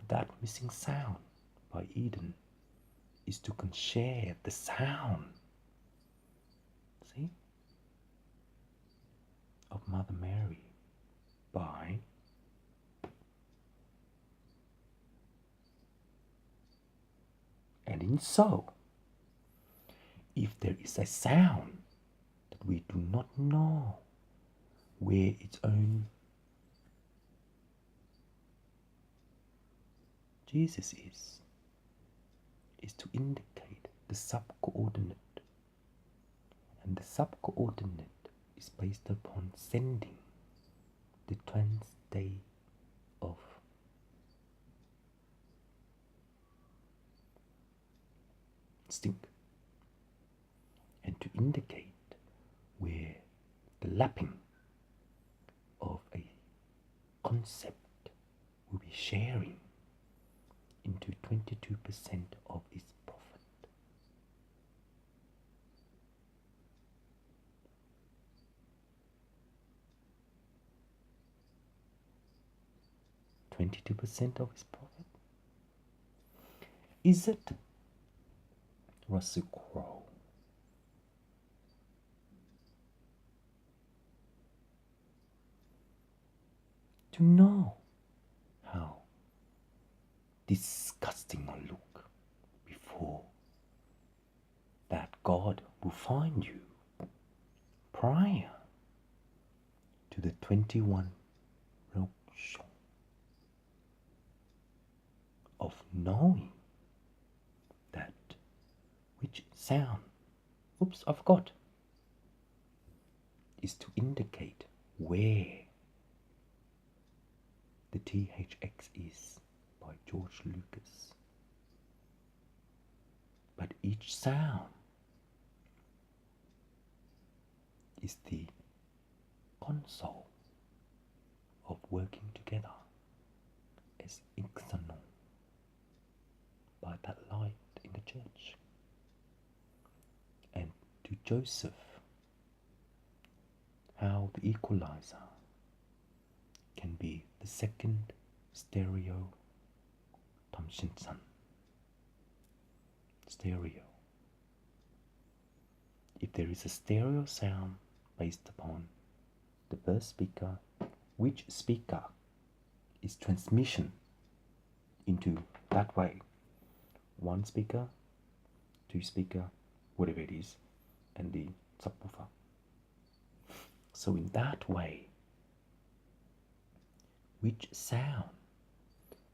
that missing sound by Eden is to share the sound, see, of Mother Mary by and in so, if there is a sound that we do not know where its own Jesus is to indicate the subcoordinate, and the subcoordinate is based upon sending the trans-day of stink, and to indicate where the lapping of a concept will be sharing into 22% of its profit. $22% of its profit? Is it Russell Crowe? To know how disgusting a look before that God will find you prior to the 21 roadshow of knowing that which sound, oops, I forgot, is to indicate where the THX is by George Lucas. But each sound is the console of working together as Ixanon by that light in the church. And to Joseph, how the equalizer can be the second stereo Tamshinsan. Stereo. If there is a stereo sound based upon the first speaker, which speaker is transmission into that way? One speaker, two speaker, whatever it is, and the subwoofer. So in that way, which sound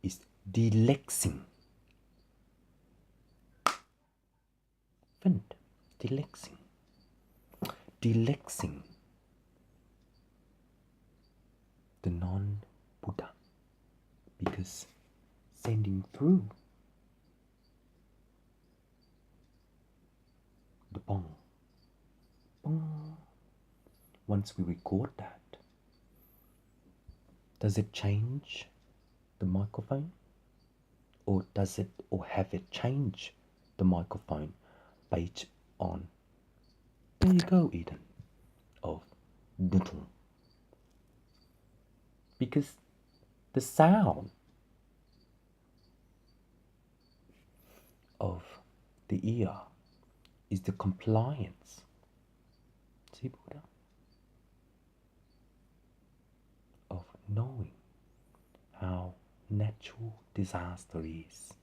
is delexing? Wind, delexing. Delexing the non-Buddha, because sending through the bong, bong. Once we record that, does it change the microphone, or does it, or have it change the microphone based on, there you go, Eden, of Newton? Because the sound of the ear is the compliance, see, Buddha, of knowing how natural disaster is.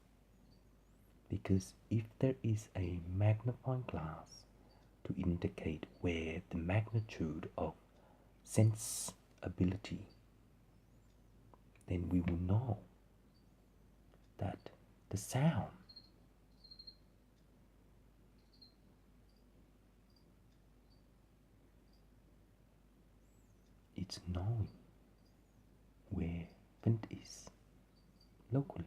Because if there is a magnifying glass to indicate where the magnitude of sense ability, then we will know that the sound it's knowing where wind is locally.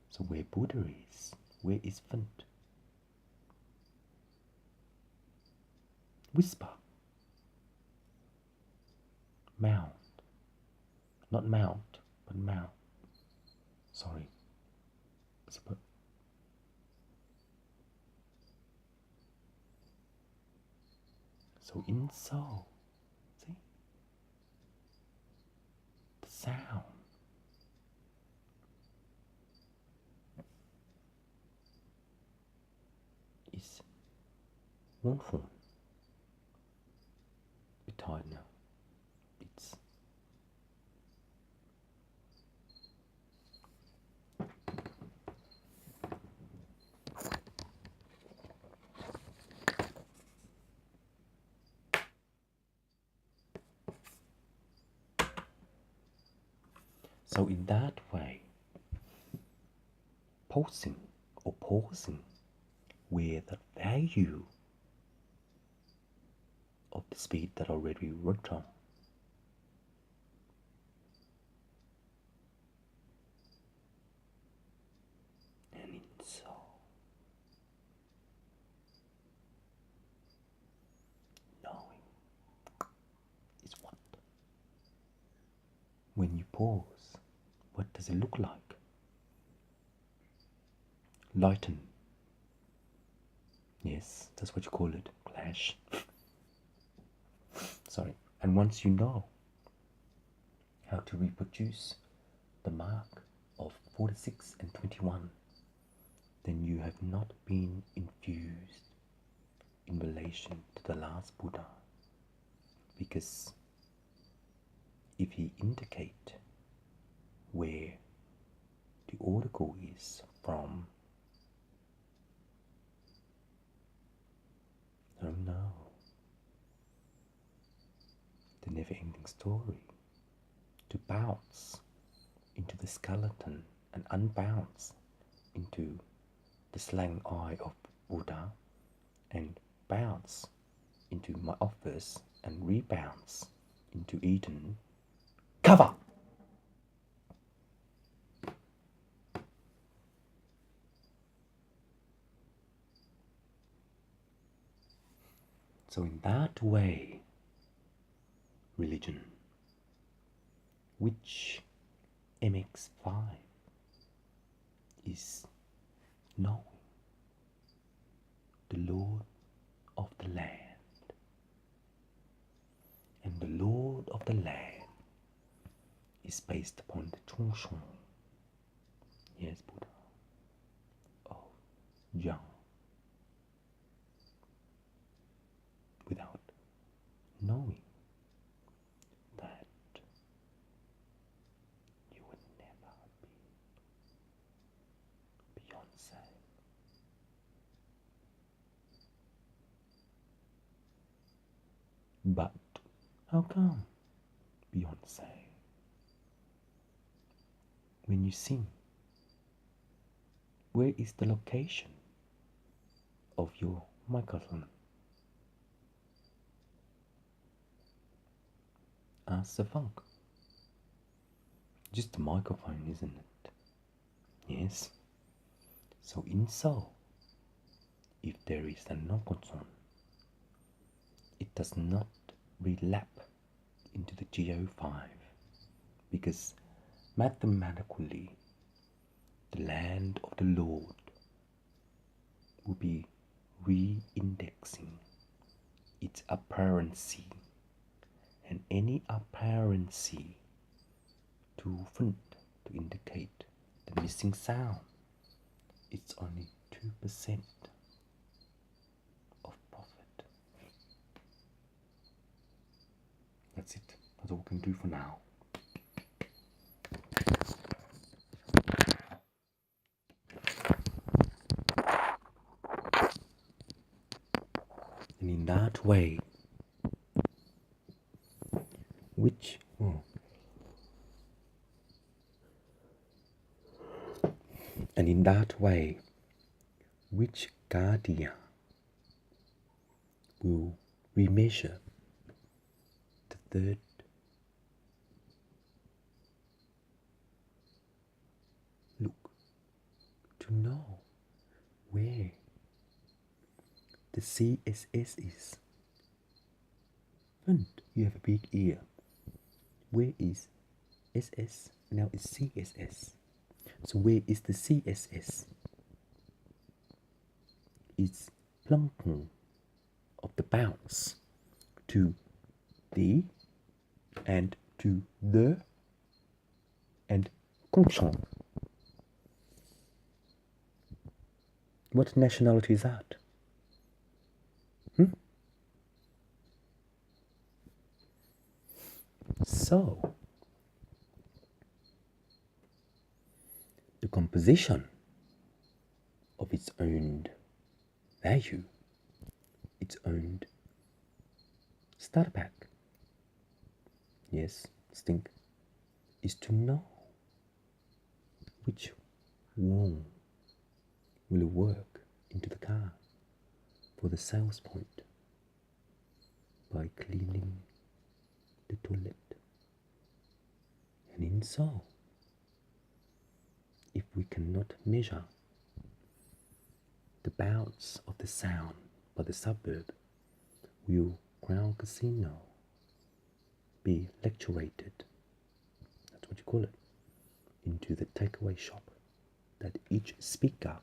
So where Buddha is, where is wind? Whisper. Mount. Not mount, but mount. Sorry. Whisper. So in soul, see? The sound is one phone. Beteiligung. It's so in that way, pausing where the value of the speed that already worked on and in so knowing is what? When you pause, what does it look like? Lighten. Yes, that's what you call it. Clash. Sorry. And once you know how to reproduce the mark of 46 and 21, then you have not been infused in relation to the last Buddha. Because if he indicate where the article is from, oh no, the never-ending story, to bounce into the skeleton and unbounce into the slang eye of Buddha and bounce into my office and rebounce into Eden. Cover! So in that way, religion, which MX5 is knowing the Lord of the land. And the Lord of the land is based upon the Chongshong, yes, Buddha, of Jiang, without knowing that you would never be Beyonce. But how come Beyonce? When you sing, where is the location of your microphone? Ask the funk. Just the microphone, isn't it? Yes. So in Seoul, if there is a nokoton, it does not relap into the GO5 because mathematically the land of the Lord will be re-indexing its apparency, and any apparency to indicate the missing sound, it's only 2% of profit. That's it. That's all we can do for now. And in that way, which guardian will remeasure the third look to know where the CSS is. And you have a big ear. Where is SS? Now it's CSS. So where is the CSS? It's plankton of the bounce to the and to the and conscience. What nationality is that? So, the composition of its own value, its own starter pack, yes, think, is to know which warm will work into the car for the sales point by cleaning the toilet. And in so, if we cannot measure the bounce of the sound by the suburb, will Crown Casino be lecturated, that's what you call it, into the takeaway shop that each speaker